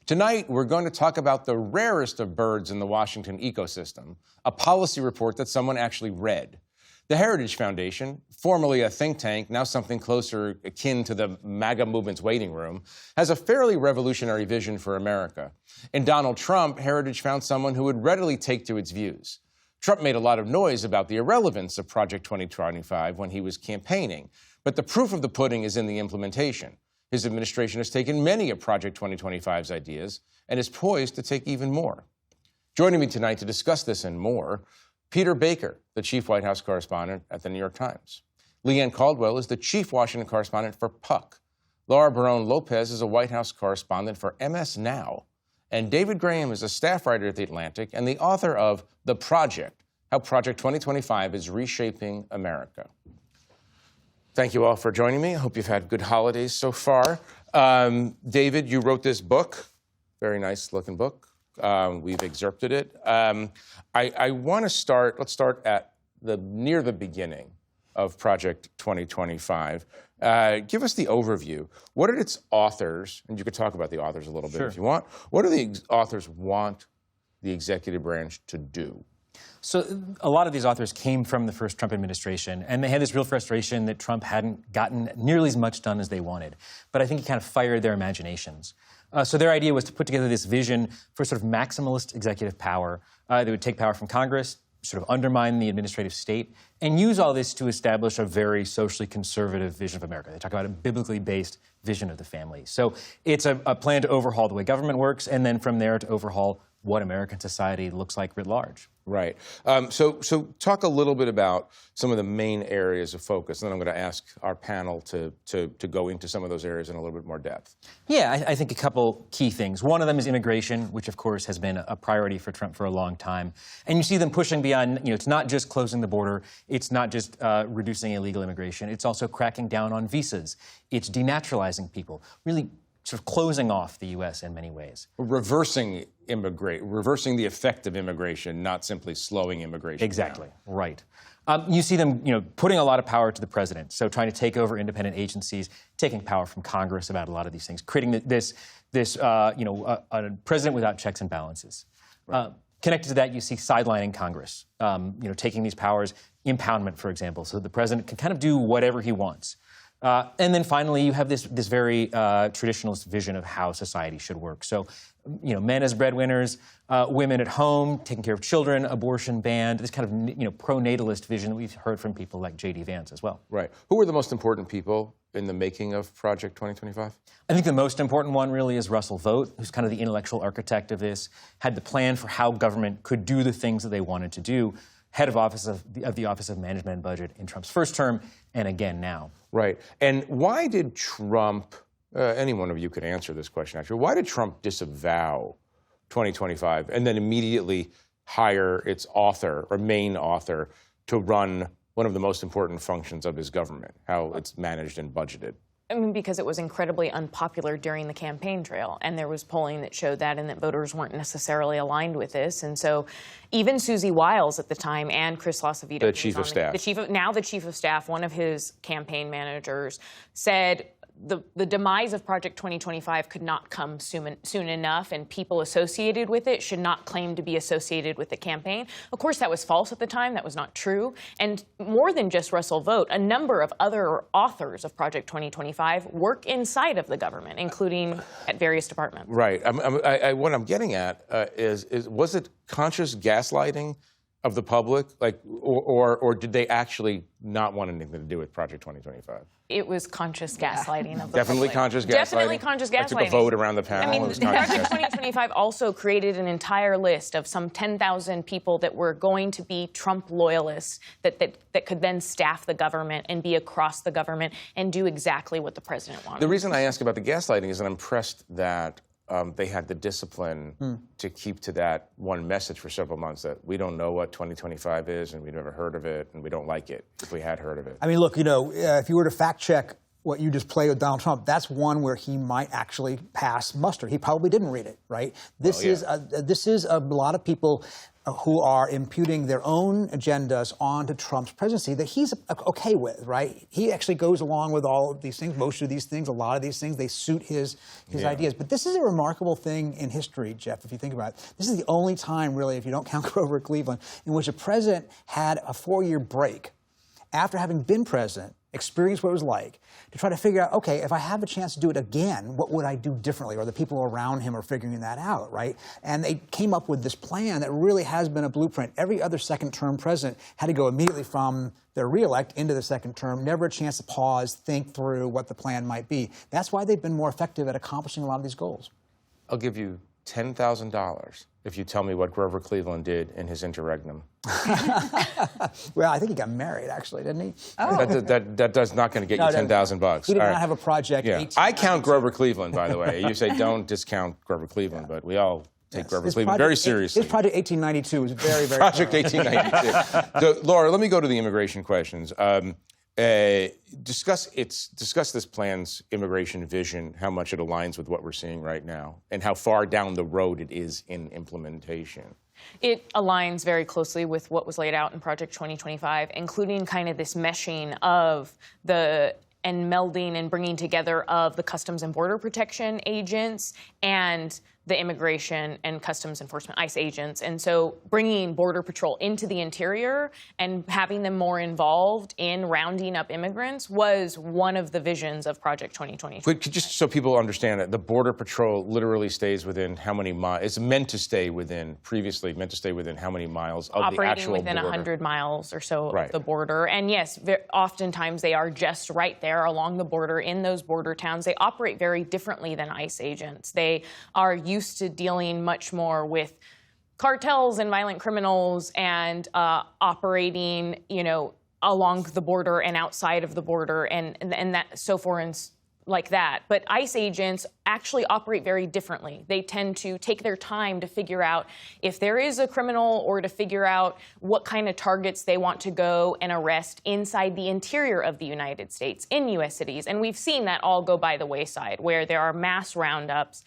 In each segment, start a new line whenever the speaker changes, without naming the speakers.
Tonight, we're going to talk about the rarest of birds in the Washington ecosystem, a policy report that someone actually read. The Heritage Foundation, formerly a think tank, now something closer akin to the MAGA movement's waiting room, has a fairly revolutionary vision for America. In Donald Trump, Heritage found someone who would readily take to its views. Trump made a lot of noise about the irrelevance of Project 2025 when he was campaigning, but the proof of the pudding is in the implementation. His administration has taken many of Project 2025's ideas and is poised to take even more. Joining me tonight to discuss this and more, Peter Baker, the chief White House correspondent at the New York Times. Leanne Caldwell is the chief Washington correspondent for Puck. Laura Barone-Lopez is a White House correspondent for MS Now. And David Graham is a staff writer at The Atlantic and the author of The Project, How Project 2025 is Reshaping America. Thank you all for joining me. I hope you've had good holidays so far. David, you wrote this book, very nice looking book. We've excerpted it. I want to start, let's start at near the beginning of Project 2025. Give us the overview. What did its authors, and you could talk about the authors a little bit if you want, what do the authors want the executive branch to do?
So a lot of these authors came from the first Trump administration, and they had this real frustration that Trump hadn't gotten nearly as much done as they wanted. But I think he kind of fired their imaginations. So their idea was to put together this vision for sort of maximalist executive power that would take power from Congress, sort of undermine the administrative state, and use all this to establish a very socially conservative vision of America. They talk about a biblically based vision of the family. So it's a plan to overhaul the way government works, and then from there to overhaul what American society looks like writ large.
Right. So talk a little bit about some of the main areas of focus, and then I'm going to ask our panel to go into some of those areas in a little bit more depth.
Yeah, I think a couple key things. One of them is immigration, which of course has been a priority for Trump for a long time. And you see them pushing beyond, it's not just closing the border, it's not just reducing illegal immigration, it's also cracking down on visas, it's denaturalizing people, really sort of closing off the U.S. in many ways.
Reversing the effect of immigration, not simply slowing immigration
Exactly,
down.
Right. You see them, putting a lot of power to the president, so trying to take over independent agencies, taking power from Congress about a lot of these things, creating a president without checks and balances. Right. Connected to that, you see sidelining Congress, taking these powers, impoundment, for example, so the president can kind of do whatever he wants. And then finally, you have this very traditionalist vision of how society should work. So, men as breadwinners, women at home, taking care of children, abortion banned, this kind of, pro-natalist vision that we've heard from people like J.D. Vance as well.
Right. Who are the most important people in the making of Project 2025?
I think the most important one really is Russell Vought, who's kind of the intellectual architect of this, had the plan for how government could do the things that they wanted to do, head of the Office of Management and Budget in Trump's first term, and again now.
Right. And why did Trump, any one of you could answer this question actually, why did Trump disavow 2025 and then immediately hire its author or main author to run one of the most important functions of his government, how it's managed and budgeted?
I mean, because it was incredibly unpopular during the campaign trail, and there was polling that showed that and that voters weren't necessarily aligned with this. And so even Susie Wiles at the time and Chris LaCivita,
the chief of staff,
the chief of staff, one of his campaign managers, said the demise of Project 2025 could not come soon enough, and people associated with it should not claim to be associated with the campaign. Of course, that was false at the time. That was not true. And more than just Russell Vought, a number of other authors of Project 2025 work inside of the government, including at various departments.
Right. What I'm getting at is was it conscious gaslighting of the public, or did they actually not want anything to do with Project 2025?
It was conscious gaslighting of the
Definitely
public.
conscious gaslighting?
Definitely conscious gaslighting.
I took a vote around the panel.
I mean, Project 2025 also created an entire list of some 10,000 people that were going to be Trump loyalists that could then staff the government and be across the government and do exactly what the president wanted.
The reason I ask about the gaslighting is that I'm impressed that they had the discipline to keep to that one message for several months, that we don't know what 2025 is and we've never heard of it and we don't like it if we had heard of it.
I mean, look, if you were to fact check what you just played with Donald Trump, that's one where he might actually pass muster. He probably didn't read it, right? This is a lot of people who are imputing their own agendas onto Trump's presidency that he's okay with, right? He actually goes along with all of these things, most of these things, a lot of these things. They suit his ideas. But this is a remarkable thing in history, Jeff, if you think about it. This is the only time, really, if you don't count Grover Cleveland, in which a president had a 4-year break after having been president, experienced what it was like, to try to figure out, okay, if I have a chance to do it again, what would I do differently? Or the people around him are figuring that out, right? And they came up with this plan that really has been a blueprint. Every other second-term president had to go immediately from their reelect into the second term, never a chance to pause, think through what the plan might be. That's why they've been more effective at accomplishing a lot of these goals.
I'll give you $10,000 if you tell me what Grover Cleveland did in his interregnum.
Well, I think he got married, actually, didn't he?
Oh. That does not going to get you $10,000.
He did not have a project.
Yeah. I count Grover Cleveland, by the way. You say don't discount Grover Cleveland, but we all take Grover Cleveland very seriously.
His project 1892 was very, very
Project 1892. So, Laura, let me go to the immigration questions. Discuss this plan's immigration vision, how much it aligns with what we're seeing right now, and how far down the road it is in implementation.
It aligns very closely with what was laid out in Project 2025, including kind of this meshing of and melding and bringing together of the Customs and Border Protection agents and the Immigration and Customs Enforcement, ICE agents. And so bringing Border Patrol into the interior and having them more involved in rounding up immigrants was one of the visions of Project 2020.
But just so people understand it, the Border Patrol literally stays within how many miles? It's previously meant to stay within how many miles of the actual border?
Operating within 100 miles or so of the border. And yes, oftentimes they are just right there along the border in those border towns. They operate very differently than ICE agents. They are used to dealing much more with cartels and violent criminals and operating, along the border and outside of the border and that so forth and like that. But ICE agents actually operate very differently. They tend to take their time to figure out if there is a criminal or to figure out what kind of targets they want to go and arrest inside the interior of the United States, in U.S. cities. And we've seen that all go by the wayside, where there are mass roundups.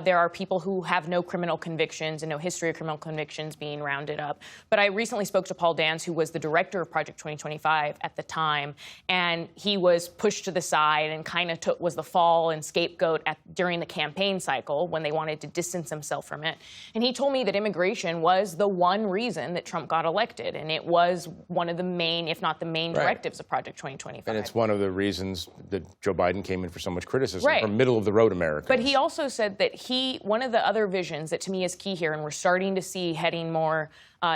There are people who have no criminal convictions and no history of criminal convictions being rounded up. But I recently spoke to Paul Dance, who was the director of Project 2025 at the time, and he was pushed to the side and kind of was the fall and scapegoat during the campaign cycle when they wanted to distance themselves from it. And he told me that immigration was the one reason that Trump got elected, and it was one of the main, if not the main, directives of Project 2025.
And it's one of the reasons that Joe Biden came in for so much criticism from middle-of-the-road Americans.
But he also said that one of the other visions that to me is key here, and we're starting to see heading more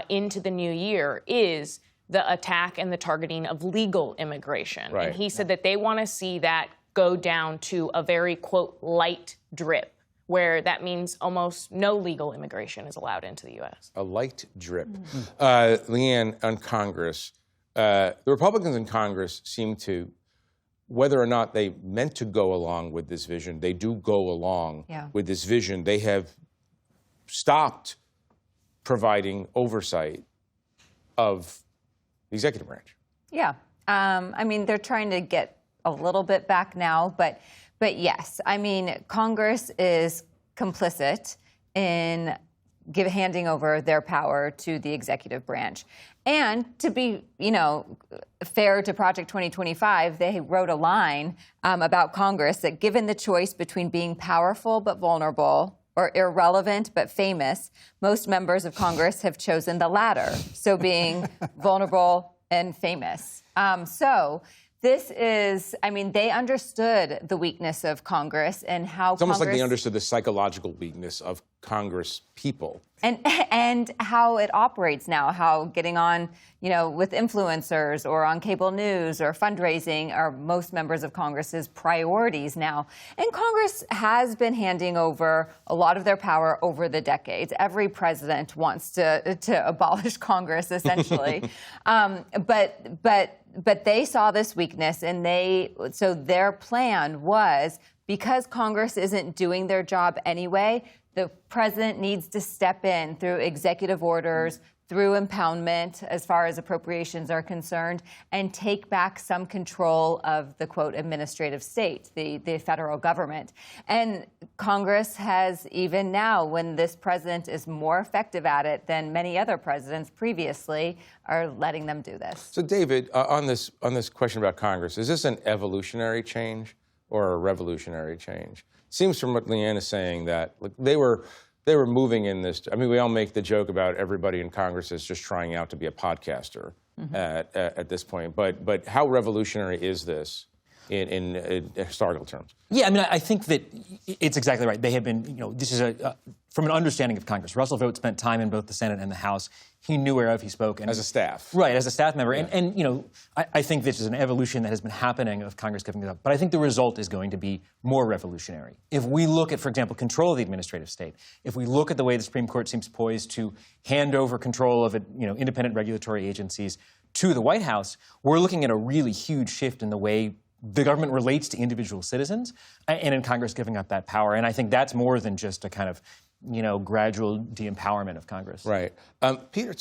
into the new year, is the attack and the targeting of legal immigration. And he said that they want to see that go down to a very, quote, light drip, where that means almost no legal immigration is allowed into the U.S.
A light drip. Leanne, on Congress, the Republicans in Congress seem to, whether or not they meant to go along with this vision, they do go along with this vision. They have stopped providing oversight of the executive branch.
Yeah. I mean, they're trying to get a little bit back now, but yes, I mean, Congress is complicit in handing over their power to the executive branch. And to be, fair to Project 2025, they wrote a line about Congress that given the choice between being powerful but vulnerable or irrelevant but famous, most members of Congress have chosen the latter, so being vulnerable and famous. This is, they understood the weakness of Congress and how
it's almost like they understood the psychological weakness of Congress people.
And how it operates now, how getting on, with influencers or on cable news or fundraising are most members of Congress's priorities now. And Congress has been handing over a lot of their power over the decades. Every president wants to abolish Congress, essentially. But they saw this weakness, and so their plan was, because Congress isn't doing their job anyway, the president needs to step in through executive orders, through impoundment as far as appropriations are concerned, and take back some control of the, quote, administrative state, the federal government. And Congress has, even now, when this president is more effective at it than many other presidents previously, are letting them do this.
So, David, on this question about Congress, is this an evolutionary change or a revolutionary change? It seems from what Leanne is saying that they were moving in this. I mean, we all make the joke about everybody in Congress is just trying out to be a podcaster at this point. But how revolutionary is this in historical terms?
Yeah, I mean, I think that it's exactly right. They have been, this is from an understanding of Congress. Russell Vought spent time in both the Senate and the House. He knew whereof he spoke. And,
as a staff.
Right, as a staff member.
Yeah.
And I think this is an evolution that has been happening of Congress giving it up. But I think the result is going to be more revolutionary. If we look at, for example, control of the administrative state, if we look at the way the Supreme Court seems poised to hand over control of independent regulatory agencies to the White House, we're looking at a really huge shift in the way the government relates to individual citizens, and in Congress giving up that power. And I think that's more than just a kind of gradual de-empowerment of Congress.
Right. Peter,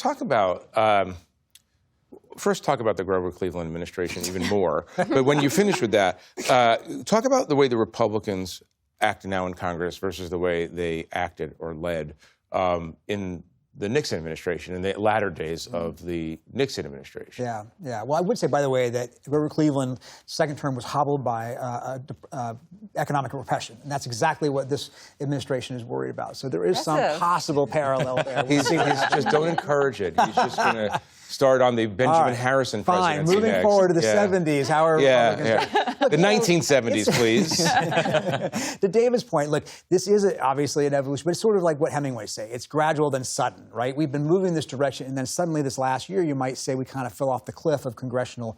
first talk about the Grover Cleveland administration even more. But when you finish with that, talk about the way the Republicans act now in Congress versus the way they acted or led in the Nixon administration, in the latter days of the Nixon administration.
Yeah. Well, I would say, by the way, that Grover Cleveland's second term was hobbled by economic repression. And that's exactly what this administration is worried about. So there is some possible parallel there.
He's just don't encourage it. He's just going to start on the Benjamin Harrison presidency
Fine, moving
next.
forward to the 70s. How are Republicans?
Look, the 1970s, please.
To David's point, look, this is obviously an evolution, but it's sort of like what Hemingway say. It's gradual then sudden, right? We've been moving this direction, and then suddenly this last year, you might say we kind of fell off the cliff of congressional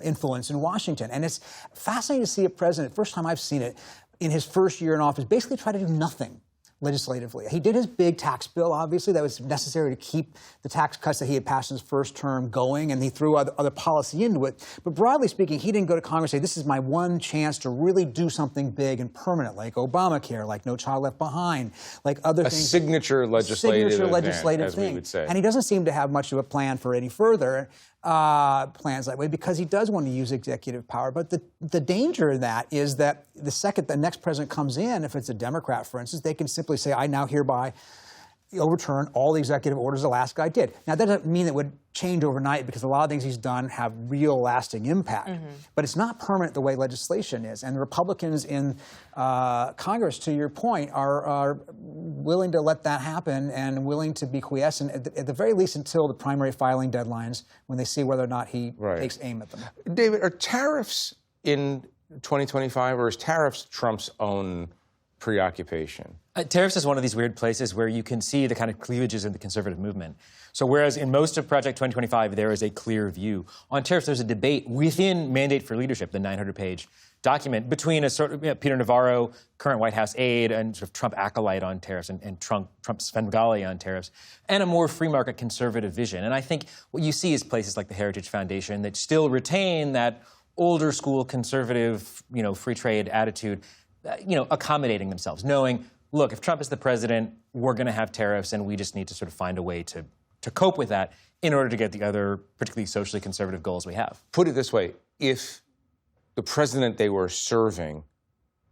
influence in Washington. And it's fascinating to see a president, first time I've seen it, in his first year in office, basically try to do nothing legislatively. He did his big tax bill, obviously. That was necessary to keep the tax cuts that he had passed in his first term going, and he threw other policy into it. But broadly speaking, he didn't go to Congress and say, this is my one chance to really do something big and permanent, like Obamacare, like No Child Left Behind, like other things.
A signature legislative event, as we would say.
And he doesn't seem to have much of a plan for any further plans that way, because he does want to use executive power. But the danger of that is that the second the next president comes in, if it's a Democrat, for instance, they can simply say, I now hereby overturn all the executive orders the last guy did. Now, that doesn't mean it would change overnight, because a lot of things he's done have real lasting impact. But it's not permanent the way legislation is. And the Republicans in Congress, to your point, are willing to let that happen and willing to be quiescent, at the very least until the primary filing deadlines, when they see whether or not he takes aim at them.
David, are tariffs in 2025, or is tariffs Trump's own preoccupation?
Tariffs is one of these weird places where you can see the kind of cleavages in the conservative movement. So whereas in most of Project 2025, there is a clear view. On tariffs, there's a debate within Mandate for Leadership, the 900-page document, between a sort of Peter Navarro, current White House aide, and sort of Trump acolyte on tariffs, and Trump's Svengali on tariffs, and a more free market conservative vision. And I think what you see is places like the Heritage Foundation that still retain that older school conservative, free trade attitude, accommodating themselves, knowing, look, if Trump is the president, we're going to have tariffs, and we just need to sort of find a way to cope with that in order to get the other, particularly socially conservative goals we have.
Put it this way, if the president they were serving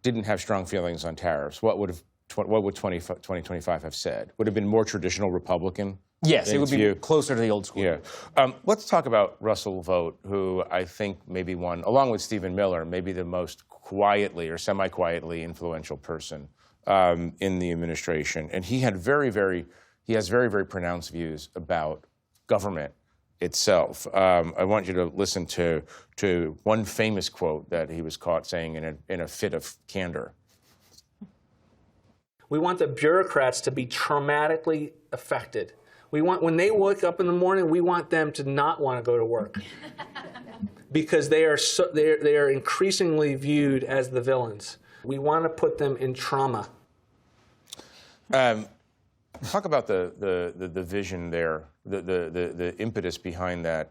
didn't have strong feelings on tariffs, what would 2025 have said? Would it have been more traditional Republican?
Yes, it would be closer to the old school.
Yeah. Let's talk about Russell Vought, who I think maybe one, along with Stephen Miller, maybe the most quietly or semi-quietly influential person in the administration. And he has very, very pronounced views about government itself. I want you to listen to one famous quote that he was caught saying in a fit of candor.
We want the bureaucrats to be traumatically affected. We want, when they wake up in the morning, we want them to not want to go to work because they are increasingly viewed as the villains. We want to put them in trauma.
Talk about the vision there, the impetus behind that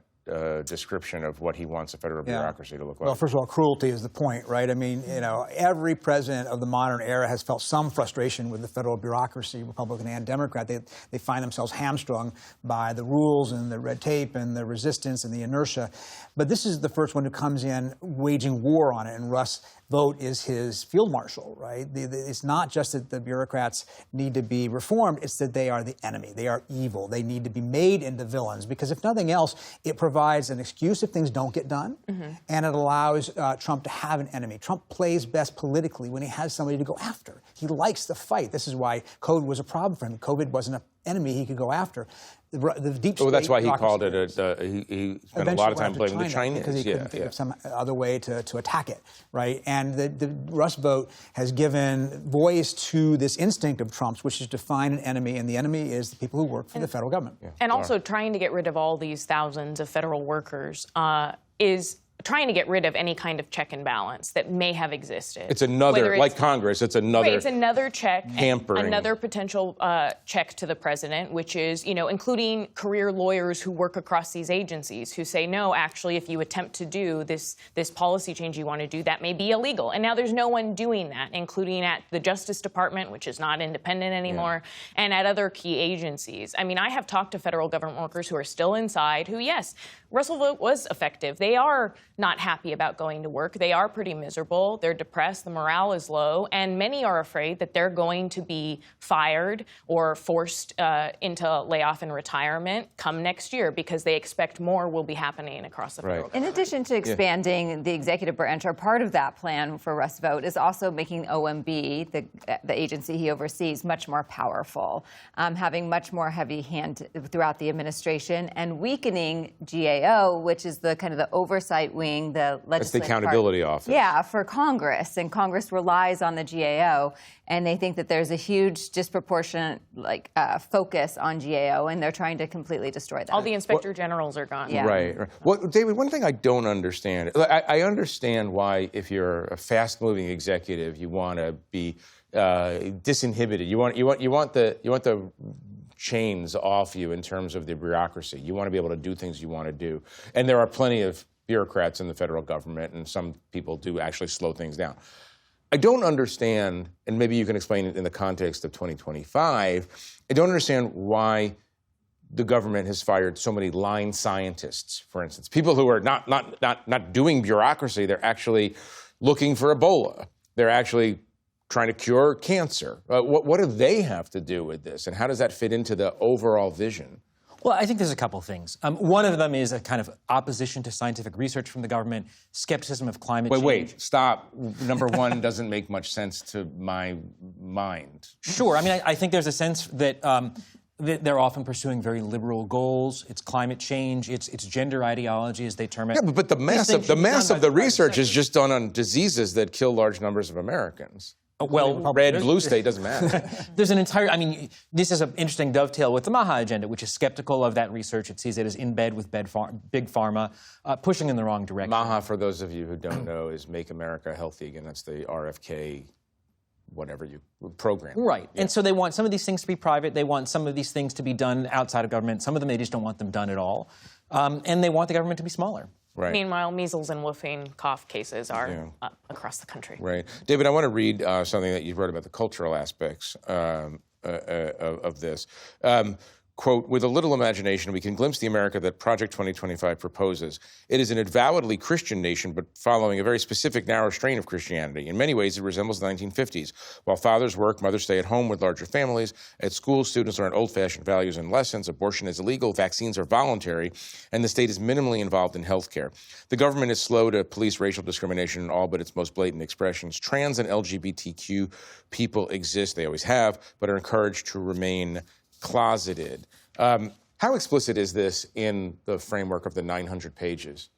description of what he wants a federal bureaucracy to look like.
Well, first of all, cruelty is the point, right? I mean, every president of the modern era has felt some frustration with the federal bureaucracy, Republican and Democrat. They find themselves hamstrung by the rules and the red tape and the resistance and the inertia. But this is the first one who comes in waging war on it, and Russ Vought is his field marshal, right? It's not just that the bureaucrats need to be reformed, it's that they are the enemy. They are evil. They need to be made into villains, because if nothing else, it provides an excuse if things don't get done, and it allows Trump to have an enemy. Trump plays best politically when he has somebody to go after. He likes the fight. This is why COVID was a problem for him. COVID wasn't an enemy he could go after. The deep state.
Well, that's why he called it he spent a lot of time blaming the Chinese.
Because he couldn't think of some other way to attack it, right? And the Russ Vought has given voice to this instinct of Trump's, which is to find an enemy, and the enemy is the people who work for the federal government.
And also trying to get rid of all these thousands of federal workers is trying to get rid of any kind of check and balance that may have existed.
It's another, like Congress, it's another.
Right, it's another check,
hampering.
Another potential check to the president, which is, including career lawyers who work across these agencies who say, no, actually, if you attempt to do this policy change you want to do, that may be illegal. And now there's no one doing that, including at the Justice Department, which is not independent anymore, and at other key agencies. I mean, I have talked to federal government workers who are still inside who, yes, Russell Vought was effective. They are not happy about going to work. They are pretty miserable. They're depressed. The morale is low. And many are afraid that they're going to be fired or forced into layoff and retirement come next year, because they expect more will be happening across the federal government.
In addition to expanding the executive branch, or part of that plan for Russ Vought is also making OMB, the agency he oversees, much more powerful, having much more heavy hand throughout the administration, and weakening GAO, which is the kind of the oversight wing, the legislative
That's the accountability office.
Yeah, for Congress, and Congress relies on the GAO, and they think that there's a huge disproportionate focus on GAO, and they're trying to completely destroy that.
All the inspector generals are gone.
Yeah.
Right. Well, David, one thing I don't understand, I understand why if you're a fast-moving executive, you want to be disinhibited. You want the chains off you in terms of the bureaucracy. You want to be able to do things you want to do. And there are plenty of bureaucrats in the federal government, and some people do actually slow things down. I don't understand, and maybe you can explain it in the context of 2025, I don't understand why the government has fired so many line scientists, for instance, people who are not doing bureaucracy. They're actually looking for Ebola. They're actually trying to cure cancer. What do they have to do with this, and how does that fit into the overall vision?
Well, I think there's a couple things. One of them is a kind of opposition to scientific research from the government, skepticism of climate change.
Wait, stop. Number one doesn't make much sense to my mind.
Sure. I mean, I think there's a sense that they're often pursuing very liberal goals. It's climate change. It's gender ideology, as they term it.
Yeah, but the mass of the research is just done on diseases that kill large numbers of Americans.
Well,
red, blue state doesn't matter.
There's an entire, I mean, this is an interesting dovetail with the MAGA agenda, which is skeptical of that research. It sees it as in bed with big pharma, pushing in the wrong direction.
MAGA, for those of you who don't know, is Make America Healthy Again. That's the RFK, whatever program.
Right. Yeah. And so they want some of these things to be private. They want some of these things to be done outside of government. Some of them they just don't want them done at all. And they want the government to be smaller.
Right.
Meanwhile, measles and whooping cough cases are up across the country.
Right. David, I want to read something that you wrote about the cultural aspects of this. Quote, with a little imagination, we can glimpse the America that Project 2025 proposes. It is an avowedly Christian nation, but following a very specific, narrow strain of Christianity. In many ways, it resembles the 1950s. While fathers work, mothers stay at home with larger families. At school, students learn old-fashioned values and lessons. Abortion is illegal, vaccines are voluntary, and the state is minimally involved in health care. The government is slow to police racial discrimination in all but its most blatant expressions. Trans and LGBTQ people exist, they always have, but are encouraged to remain closeted. How explicit is this in the framework of the 900 pages?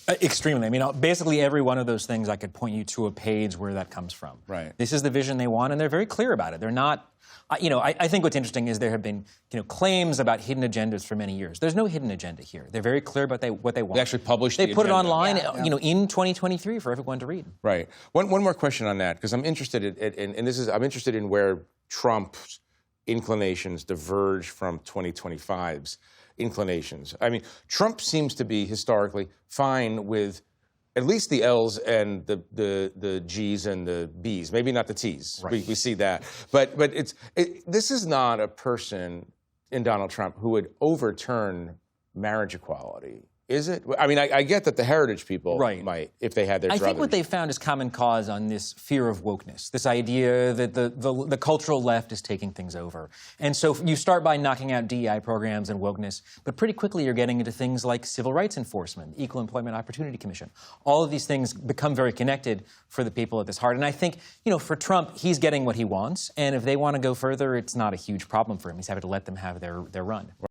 Extremely. I mean, basically every one of those things, I could point you to a page where that comes from.
Right.
This is the vision they want, and they're very clear about it. They're not, I think what's interesting is there have been, claims about hidden agendas for many years. There's no hidden agenda here. They're very clear about what they want.
They actually published
the
agenda.
They put it online, in 2023 for everyone to read.
Right. One more question on that, because I'm interested I'm interested in where Trump's inclinations diverge from 2025's. inclinations. I mean, Trump seems to be historically fine with at least the L's and the G's and the B's, maybe not the T's.
Right.
We see that. But this is not a person in Donald Trump who would overturn marriage equality. Is it? I mean, I get that the heritage people might, if they had their druthers.
I think what they found is common cause on this fear of wokeness, this idea that the cultural left is taking things over. And so you start by knocking out DEI programs and wokeness, but pretty quickly you're getting into things like civil rights enforcement, Equal Employment Opportunity Commission. All of these things become very connected for the people at this heart. And I think, for Trump, he's getting what he wants. And if they want to go further, it's not a huge problem for him. He's having to let them have their run.